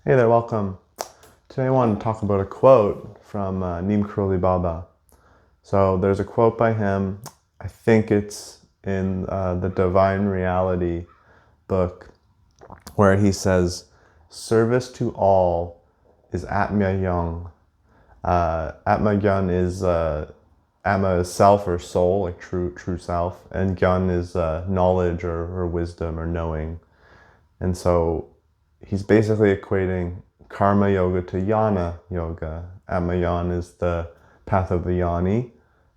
Hey there, welcome. Today I want to talk about a quote from Neem Karoli Baba. So there's a quote by him, I think it's in the Divine Reality book, where he says, service to all is Atma Young. Atma Gyan is, Atma is self or soul, like true self, and Gyan is knowledge or wisdom or knowing. And so he's basically equating karma yoga to jnana yoga. Atma is the path of the jnani,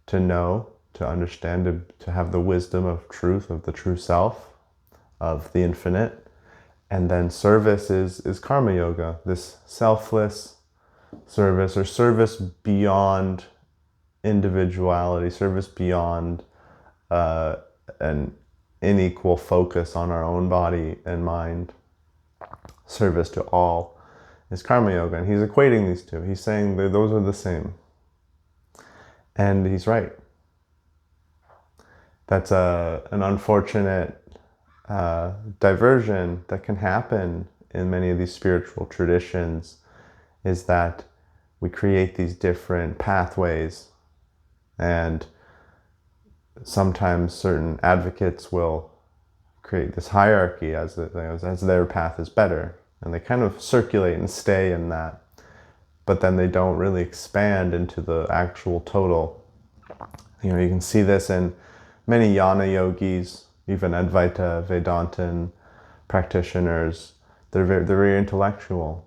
to know, to understand, to have the wisdom of truth, of the true self, of the infinite. And then service is karma yoga, this selfless service, or service beyond individuality, service beyond an unequal focus on our own body and mind. Service to all is karma yoga, and he's equating these two. He's saying that those are the same, and he's right. That's an unfortunate diversion that can happen in many of these spiritual traditions, is that we create these different pathways, and sometimes certain advocates will create this hierarchy as their path is better, and they kind of circulate and stay in that, but then they don't really expand into the actual total. You can see this in many jnana yogis, even Advaita Vedantin practitioners. They're very intellectual,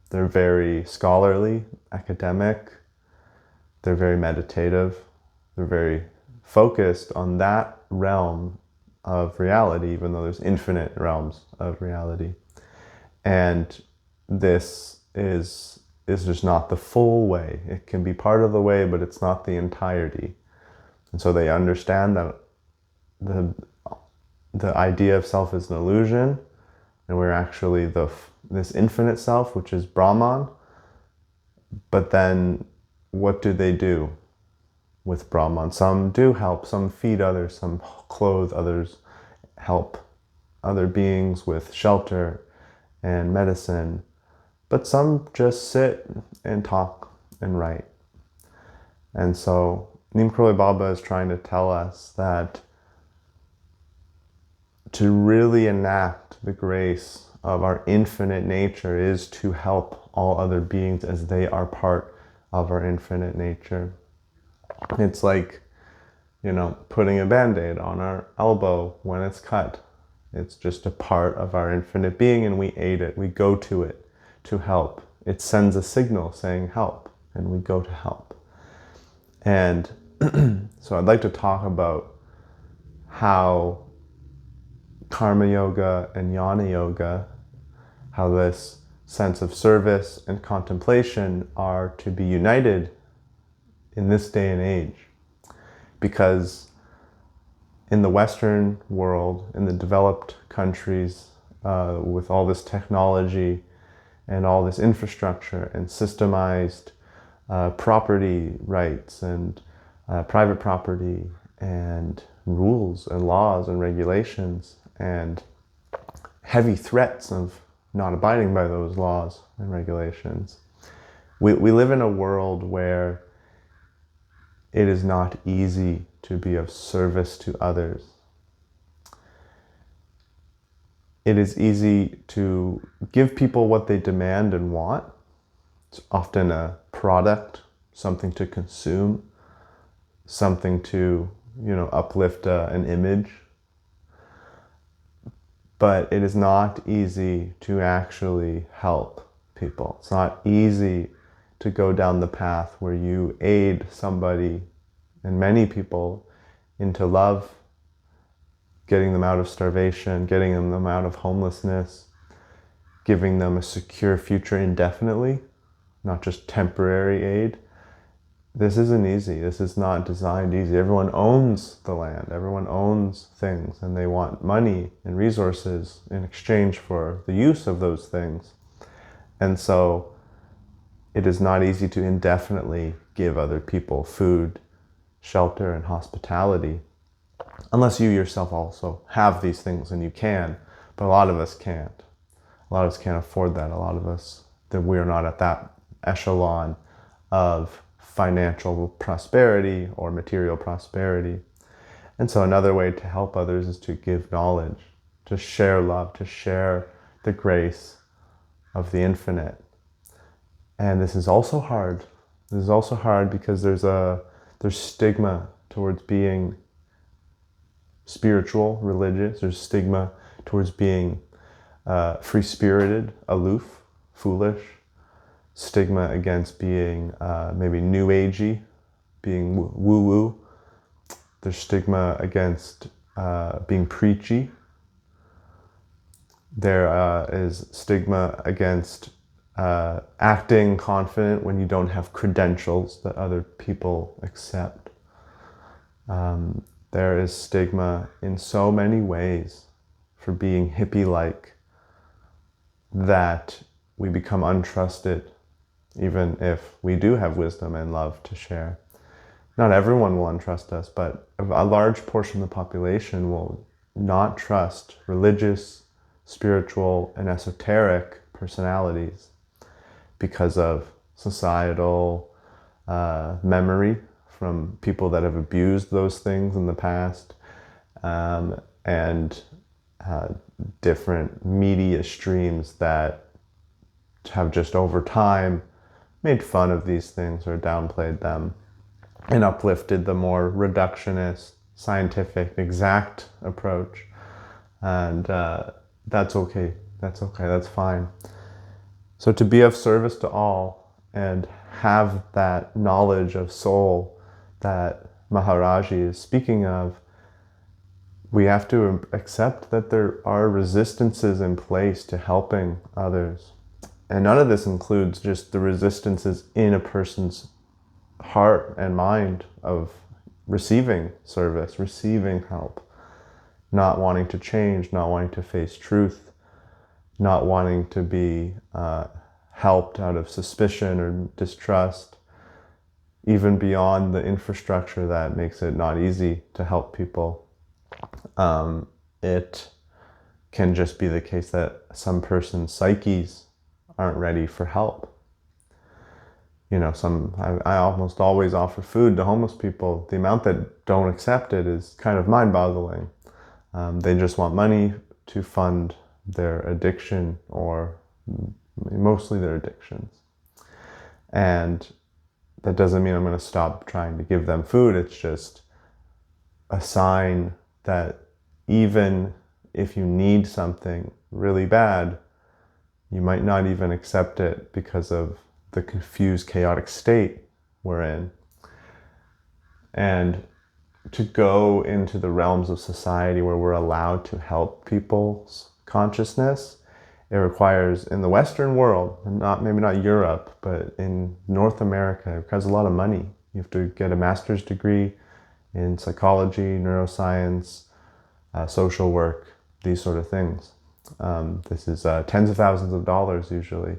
they're very scholarly, academic, they're very meditative, they're very focused on that realm of reality, even though there's infinite realms of reality. And this is just not the full way. It can be part of the way, but it's not the entirety. And so they understand that the idea of self is an illusion, and we're actually this infinite self, which is Brahman. But then what do they do with Brahman? Some do help, some feed others, some clothe others, help other beings with shelter and medicine, but some just sit and talk and write. And so Neem Karoli Baba is trying to tell us that to really enact the grace of our infinite nature is to help all other beings as they are part of our infinite nature. It's like, putting a Band-Aid on our elbow when it's cut. It's just a part of our infinite being, and we aid it. We go to it to help. It sends a signal saying help, and we go to help. And so I'd like to talk about how karma yoga and jnana yoga, how this sense of service and contemplation are to be united in this day and age. Because in the Western world, in the developed countries, with all this technology and all this infrastructure and systemized property rights and private property and rules and laws and regulations and heavy threats of not abiding by those laws and regulations, we live in a world where it is not easy to be of service to others. It is easy to give people what they demand and want. It's often a product, something to consume, something to, uplift an image. But it is not easy to actually help people. It's not easy to go down the path where you aid somebody, and many people, into love, getting them out of starvation, getting them out of homelessness, giving them a secure future indefinitely, not just temporary aid. This isn't easy. This is not designed easy. Everyone owns the land. Everyone owns things, and they want money and resources in exchange for the use of those things. And so it is not easy to indefinitely give other people food, shelter, and hospitality, unless you yourself also have these things, and you can, but a lot of us can't. A lot of us can't afford that. A lot of us, that we are not at that echelon of financial prosperity or material prosperity. And so another way to help others is to give knowledge, to share love, to share the grace of the infinite. And this is also hard. This is also hard because there's stigma towards being spiritual, religious. There's stigma towards being free-spirited, aloof, foolish. Stigma against being maybe new agey, being woo-woo. There's stigma against being preachy. There is stigma against acting confident when you don't have credentials that other people accept. There is stigma in so many ways for being hippie-like that we become untrusted, even if we do have wisdom and love to share. Not everyone will untrust us, but a large portion of the population will not trust religious, spiritual, and esoteric personalities because of societal memory from people that have abused those things in the past, and different media streams that have just over time made fun of these things or downplayed them and uplifted the more reductionist, scientific, exact approach. And that's okay. That's okay. That's fine. So to be of service to all and have that knowledge of soul that Maharaji is speaking of, we have to accept that there are resistances in place to helping others. And none of this includes just the resistances in a person's heart and mind of receiving service, receiving help, not wanting to change, not wanting to face truth, not wanting to be helped out of suspicion or distrust, even beyond the infrastructure that makes it not easy to help people. It can just be the case that some person's psyches aren't ready for help. You know, I almost always offer food to homeless people. The amount that don't accept it is kind of mind-boggling. They just want money to fund their addiction, or mostly their addictions. And that doesn't mean I'm going to stop trying to give them food. It's just a sign that even if you need something really bad, you might not even accept it because of the confused, chaotic state we're in. And to go into the realms of society where we're allowed to help people's consciousness, it requires, in the Western world, maybe not Europe, but in North America, it requires a lot of money. You have to get a master's degree in psychology, neuroscience, social work, these sort of things. This is tens of thousands of dollars usually.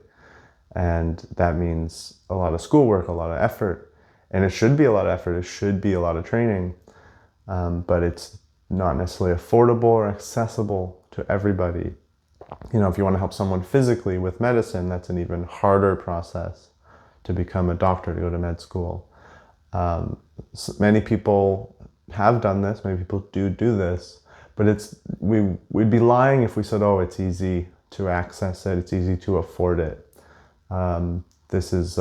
And that means a lot of schoolwork, a lot of effort. And it should be a lot of effort, it should be a lot of training. But it's not necessarily affordable or accessible to everybody. You know, if you want to help someone physically with medicine, that's an even harder process to become a doctor, to go to med school. Many people have done this, many people do this, but we'd be lying if we said, oh, it's easy to access it, it's easy to afford it. This is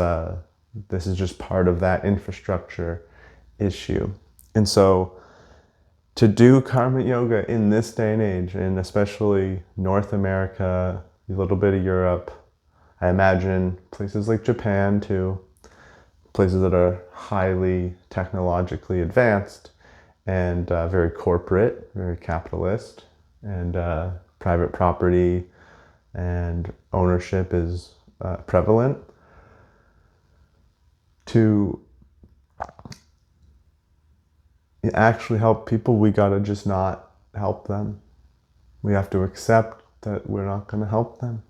just part of that infrastructure issue. And so to do karma yoga in this day and age, and especially North America, a little bit of Europe, I imagine places like Japan too, places that are highly technologically advanced and very corporate, very capitalist, and private property and ownership is prevalent. To actually help people, we gotta just not help them. We have to accept that we're not gonna help them.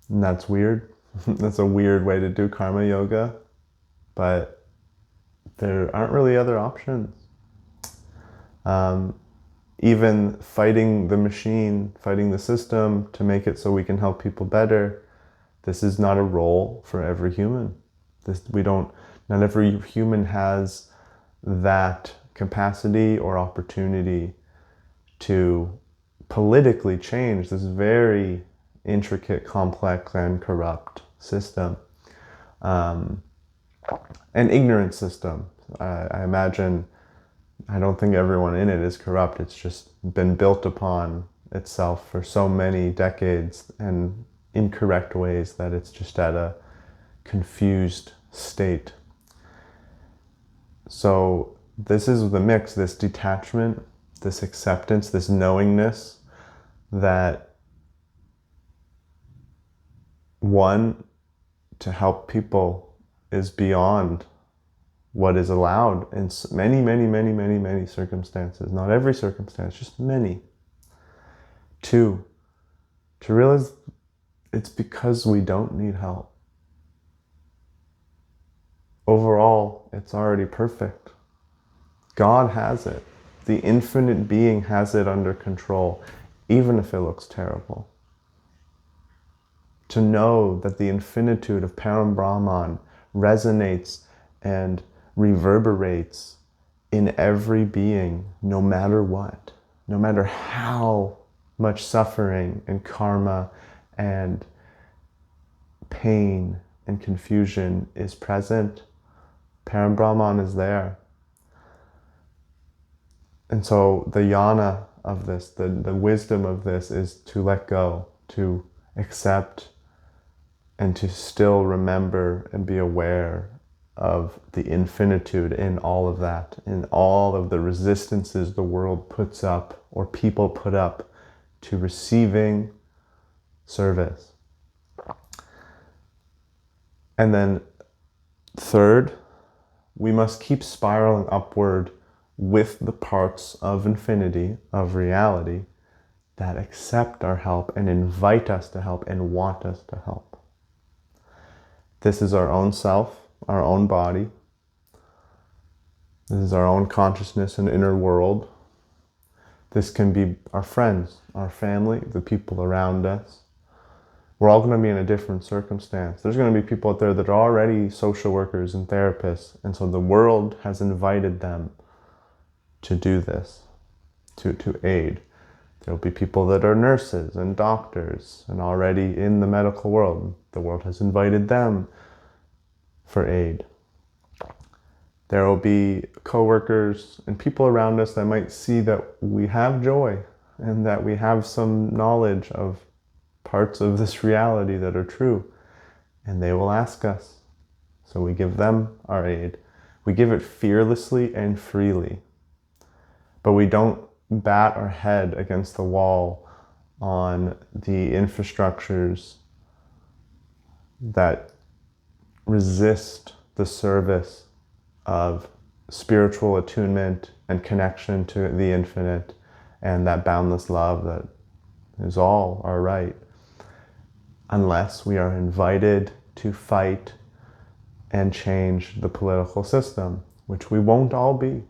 And that's weird. That's a weird way to do karma yoga, but there aren't really other options. even fighting the machine, fighting the system to make it so we can help people better. This is not a role for every human. Not every human has that capacity or opportunity to politically change this very intricate, complex, and corrupt system. An ignorant system. I imagine, I don't think everyone in it is corrupt. It's just been built upon itself for so many decades and incorrect ways that it's just at a confused state. So this is the mix, this detachment, this acceptance, this knowingness that, one, to help people is beyond what is allowed in many, many, many, many, many circumstances. Not every circumstance, just many. Two, to realize it's because we don't need help. Overall, it's already perfect. God has it. The infinite being has it under control, even if it looks terrible. To know that the infinitude of Param Brahman resonates and reverberates in every being, no matter what, no matter how much suffering and karma and pain and confusion is present, Param Brahman is there. And so the jnana of this, the wisdom of this, is to let go, to accept, and to still remember and be aware of the infinitude in all of that, in all of the resistances the world puts up or people put up to receiving service. And then third, we must keep spiraling upward with the parts of infinity, of reality, that accept our help and invite us to help and want us to help. This is our own self, our own body. This is our own consciousness and inner world. This can be our friends, our family, the people around us. We're all going to be in a different circumstance. There's going to be people out there that are already social workers and therapists, and so the world has invited them to do this, to aid. There'll be people that are nurses and doctors and already in the medical world. The world has invited them for aid. There will be coworkers and people around us that might see that we have joy and that we have some knowledge of parts of this reality that are true, and they will ask us. So we give them our aid. We give it fearlessly and freely, but we don't bat our head against the wall on the infrastructures that resist the service of spiritual attunement and connection to the infinite and that boundless love that is all our right, unless we are invited to fight and change the political system, which we won't all be.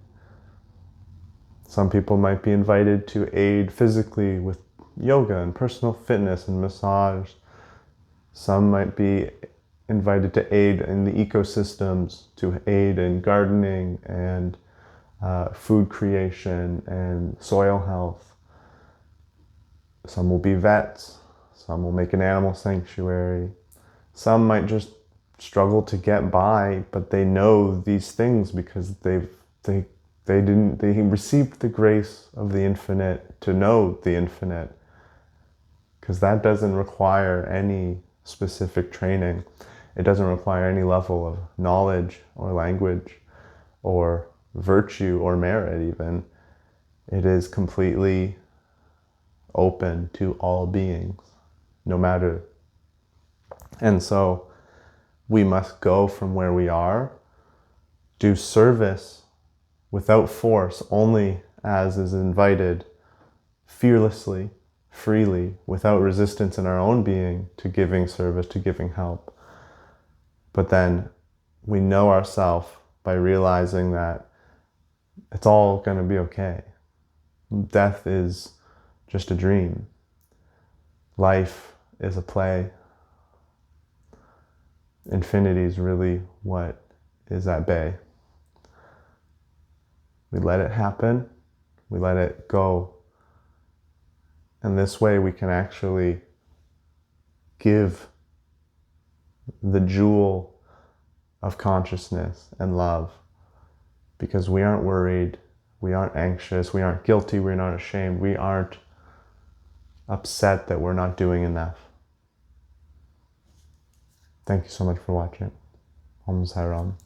Some people might be invited to aid physically with yoga and personal fitness and massage. Some might be invited to aid in the ecosystems, to aid in gardening and food creation and soil health. Some will be vets. Some will make an animal sanctuary. Some might just struggle to get by, but they know these things because they received the grace of the infinite to know the infinite, because that doesn't require any specific training. It doesn't require any level of knowledge or language or virtue or merit even. It is completely open to all beings, no matter. And so we must go from where we are, do service without force, only as is invited, fearlessly, freely, without resistance in our own being to giving service, to giving help. But then we know ourselves by realizing that it's all going to be okay. Death is just a dream. Life is a play. Infinity is really what is at bay. We let it happen, we let it go, and this way we can actually give the jewel of consciousness and love, because we aren't worried, we aren't anxious, we aren't guilty, we're not ashamed, we aren't upset that we're not doing enough. Thank you so much for watching. Om Sai Ram.